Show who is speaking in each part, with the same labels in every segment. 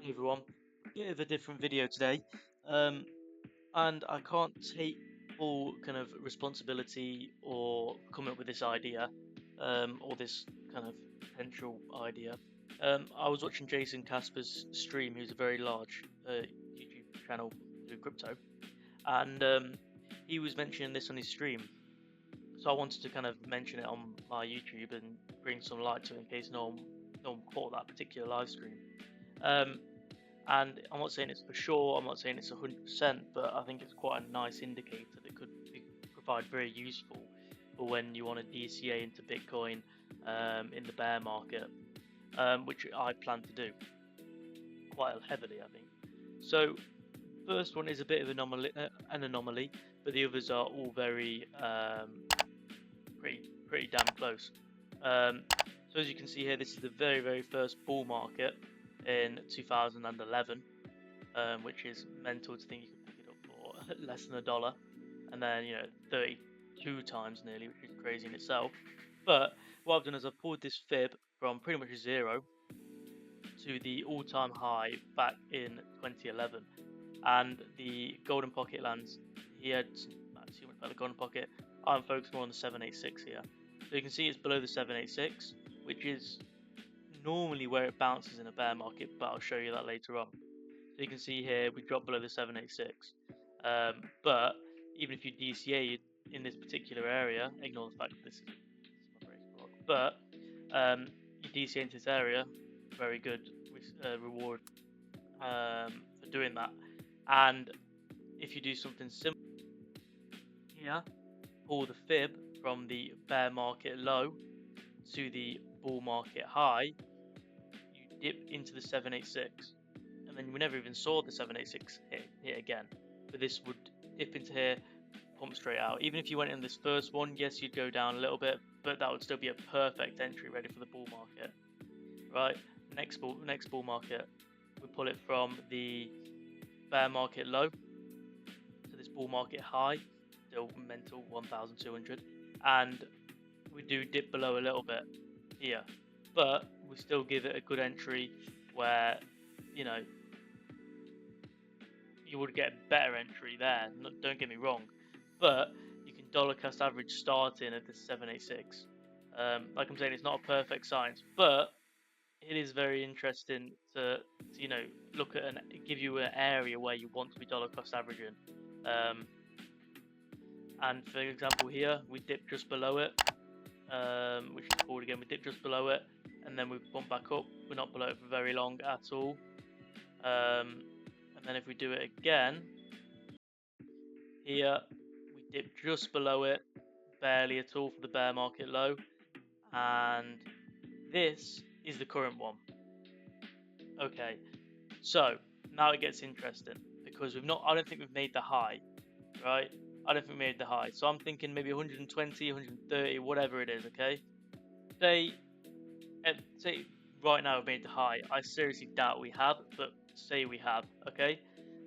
Speaker 1: Hey everyone, bit of a different video today, and I can't take full kind of responsibility or come up with this idea, or this kind of potential idea. I was watching Jason Casper's stream, who's a very large YouTube channel to crypto, and he was mentioning this on his stream. So I wanted to kind of mention it on my YouTube and bring some light to it in case no one caught that particular live stream. And I'm not saying it's for sure, I'm not saying it's 100%, but I think it's quite a nice indicator that could provide very useful for when you want to DCA into Bitcoin in the bear market, which I plan to do quite heavily, I think. So first one is a bit of an anomaly, but the others are all very pretty damn close. So as you can see here, this is the very first bull market in 2011, which is mental to think you could pick it up for less than $1, and then 32 times nearly, which is crazy in itself. But what I've done is I've pulled this fib from pretty much zero to the all-time high back in 2011, and the golden pocket lands here. Too much about the golden pocket. I'm focused more on the 786 here, so you can see it's below the 786, which is normally where it bounces in a bear market, but I'll show you that later on. So you can see here we dropped below the 786, but even if you DCA in this particular area, ignore the fact that this is my break block, but you DCA into this area, very good reward for doing that. And if you do something similar here, pull the fib from the bear market low to the bull market high, you dip into the 786, and then we never even saw the 786 hit again, but this would dip into here, pump straight out. Even if you went in this first one, yes, you'd go down a little bit, but that would still be a perfect entry ready for the bull market. Right, next bull market, we pull it from the bear market low to this bull market high, still mental 1,200, and we do dip below a little bit here, but we still give it a good entry where you would get a better entry there, don't get me wrong, but you can dollar cost average starting at the 786. Like I'm saying, it's not a perfect science, but it is very interesting to look at and give you an area where you want to be dollar cost averaging. And for example here, we dip just below it, which is forward again, we dip just below it, and then we bump back up. We're not below it for very long at all. And then if we do it again, here we dip just below it, barely at all for the bear market low, and this is the current one. Okay, so now it gets interesting because I don't think we've made the high, right? I don't think we made the high, so I'm thinking maybe 120, 130, whatever it is. Okay, say right now we've made the high. I seriously doubt we have, but say we have. Okay,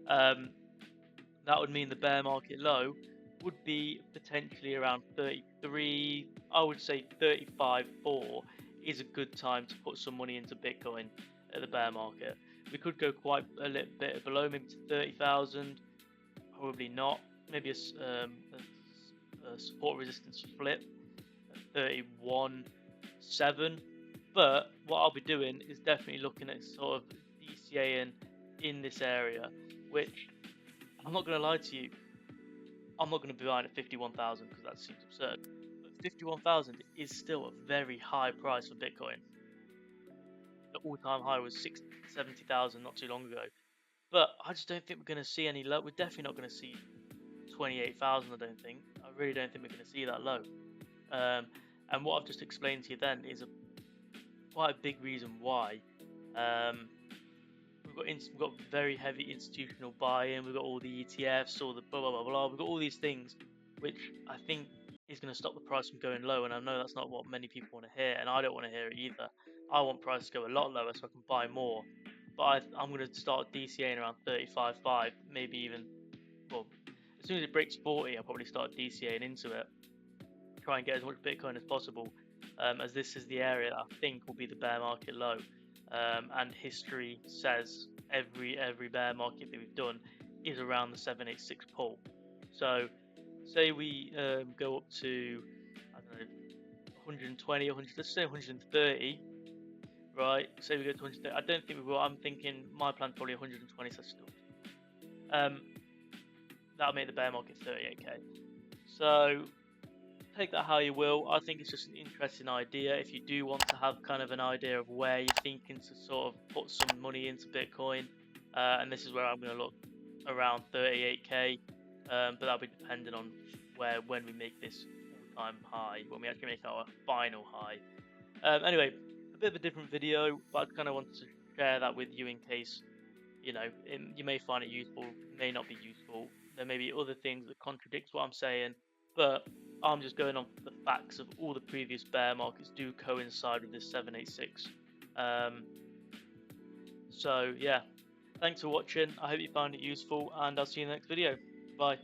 Speaker 1: that would mean the bear market low would be potentially around 33. I would say 35.4 is a good time to put some money into Bitcoin at the bear market. We could go quite a little bit below, maybe to 30,000. Probably not. Maybe a support resistance flip at 31.7. But what I'll be doing is definitely looking at sort of DCAing in this area, which I'm not going to lie to you, I'm not going to be buying at 51,000 because that seems absurd. But 51,000 is still a very high price for Bitcoin. The all-time high was 70,000 not too long ago. But I just don't think we're going to see any low. We're definitely not going to see 28,000. I don't think. I really don't think we're going to see that low. And what I've just explained to you then is quite a big reason why. We've got very heavy institutional buy-in. We've got all the ETFs, all the blah blah blah blah. We've got all these things, which I think is going to stop the price from going low. And I know that's not what many people want to hear, and I don't want to hear it either. I want price to go a lot lower so I can buy more. But I'm going to start DCAing around 35.5, maybe even. Well, as soon as it breaks 40, I'll probably start DCAing into it. Try and get as much Bitcoin as possible, as this is the area that I think will be the bear market low. and history says every bear market that we've done is around the 786 pull. So say we go up to, I don't know, 120 or 100, let's say 130, right? Say we go to 130. I don't think we will. I'm thinking my plan's probably 120, so still. That'll make the bear market 38k. So take that how you will. I think it's just an interesting idea. If you do want to have kind of an idea of where you're thinking to sort of put some money into Bitcoin, and this is where I'm going to look around 38k, but that'll be dependent on when we make this all-time high, when we actually make our final high. Anyway, a bit of a different video, but I kind of wanted to share that with you in case, you know, you may find it useful, may not be useful. There may be other things that contradict what I'm saying, but I'm just going on the facts of all the previous bear markets do coincide with this 786. So yeah, thanks for watching. I hope you found it useful, and I'll see you in the next video. Bye.